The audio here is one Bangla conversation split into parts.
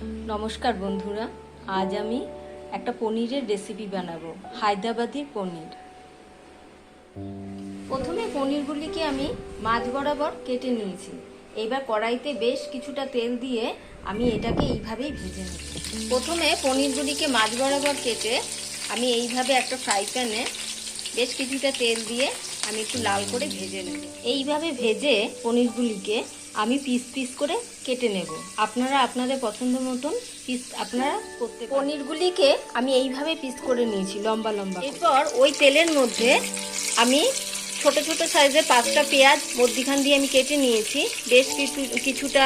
নমস্কার বন্ধুরা, আজ আমি একটা পনিরের রেসিপি বানাবো, হায়দ্রাবাদি পনির। প্রথমে পনিরগুলিকে আমি মাঝ বরাবর কেটে নিয়েছি। এবার কড়াইতে বেশ কিছুটা তেল দিয়ে আমি এটাকে এইভাবেই ভেজে নেব। প্রথমে পনিরগুলিকে মাঝ বরাবর কেটে আমি এইভাবে একটা ফ্রাই প্যানে বেশ কিছুটা তেল দিয়ে আমি একটু লাল করে ভেজে নেব। এইভাবে ভেজে পনিরগুলিকে আমি পিস পিস করে কেটে নেব। আপনারা আপনাদের পছন্দ মতন পিস আপনারা করতে পারেন। পনিরগুলিকে আমি এইভাবে পিস করে নিয়েছি লম্বা লম্বা। এরপর ওই তেলের মধ্যে আমি ছোট ছোট সাইজের 5টা পেঁয়াজ মধ্যিখান দিয়ে আমি কেটে নিয়েছি। বেশ কিছুটা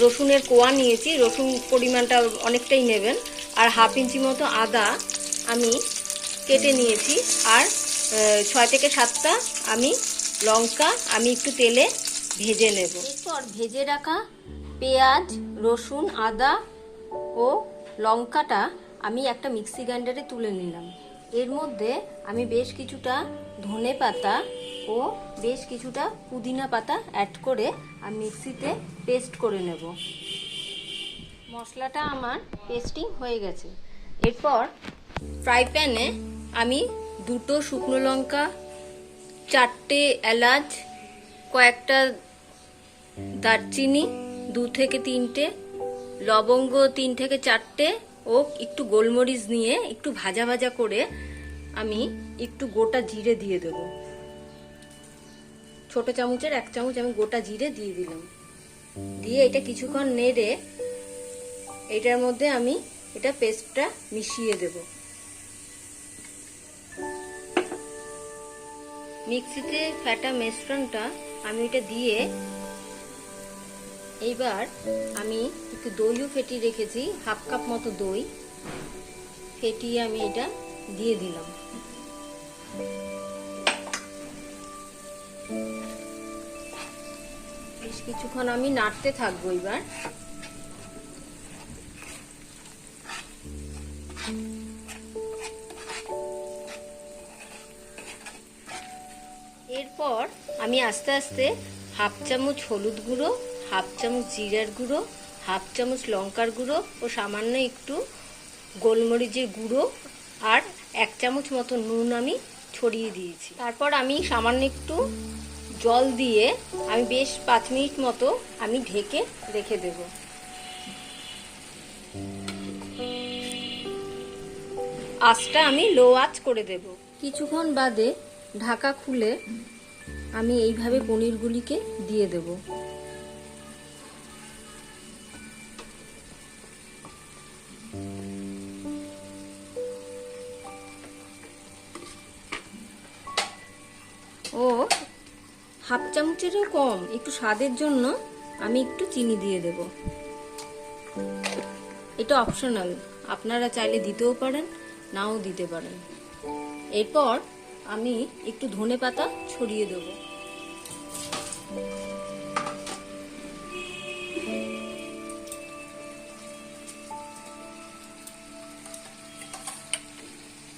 রসুনের কোয়া নিয়েছি, রসুন পরিমাণটা অনেকটাই নেবেন। আর হাফ ইঞ্চি মতো আদা আমি কেটে নিয়েছি। আর 6 থেকে 7টা আমি লঙ্কা আমি একটু তেলে ভেজে নেব। এরপর ভেজে রাখা পেঁয়াজ, রসুন, আদা ও লঙ্কাটা আমি একটা মিক্সি গ্রাইন্ডারে তুলে নিলাম। এর মধ্যে আমি বেশ কিছুটা ধনে পাতা ও বেশ কিছুটা পুদিনা পাতা অ্যাড করে আমি মিক্সিতে পেস্ট করে নেব। মশলাটা আমার পেস্টিং হয়ে গেছে। এরপর ফ্রাই প্যানে আমি 2টো শুকনো লঙ্কা, 4টে এলাচ, কয়েকটা দারচিনি, 2 থেকে 3টে লবঙ্গ, 3 থেকে 4টে ও একটু গোলমরিচ নিয়ে একটু ভাজা ভাজা করে আমি একটু গোটা জিরে দিয়ে দেব। ছোট চামচের 1 চামচ আমি গোটা জিরে দিয়ে দিলাম। দিয়ে এটা কিছুক্ষণ নেড়ে এটার মধ্যে আমি এটা পেস্টটা মিশিয়ে দেব। মিক্সিতে ফ্যাটা মিশ্রণটা আমি এটা দিয়ে এইবার আমি একটু দইও ফেটিয়ে রেখেছি, হাফ কাপ মতো দই ফেটিয়ে আমি এটা দিয়ে দিলাম। বেশ কিছুক্ষণ আমি নাড়তে থাকবো। এবার এরপর আমি আস্তে আস্তে হাফ চামচ হলুদ গুঁড়ো, হাফ চামচ জিরার গুঁড়ো, হাফ চামচ লঙ্কার গুঁড়ো ও সামান্য একটু গোলমরিচের গুঁড়ো আর 1 চামচ মতো নুন আমি ছড়িয়ে দিয়েছি। তারপর আমি সামান্য একটু জল দিয়ে আমি বেশ 5 মিনিট মতো আমি ঢেকে রেখে দেব। আঁচটা আমি লো আঁচ করে দেব। কিছুক্ষণ বাদে ঢাকা খুলে আমি এইভাবে পনিরগুলিকে দিয়ে দেব। ও হাফ চামচেরও কম একটু স্বাদের জন্য আমি একটু চিনি দিয়ে দেব। এটা অপশনাল, আপনারা চাইলে দিতেও পারেন, নাও দিতে পারেন। এরপর আমি একটু ধনে পাতা ছড়িয়ে দেব।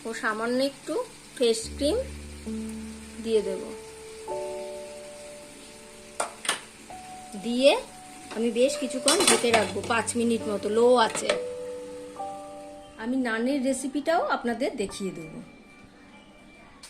ও সামান্য একটু ফ্রেশ ক্রিম দিয়ে দেব। দিয়ে আমি বেশ কিছুক্ষণ ঢেকে রাখবো, 5 মিনিট মতো লো আছে। আমি নানের রেসিপিটাও আপনাদের দেখিয়ে দেবো।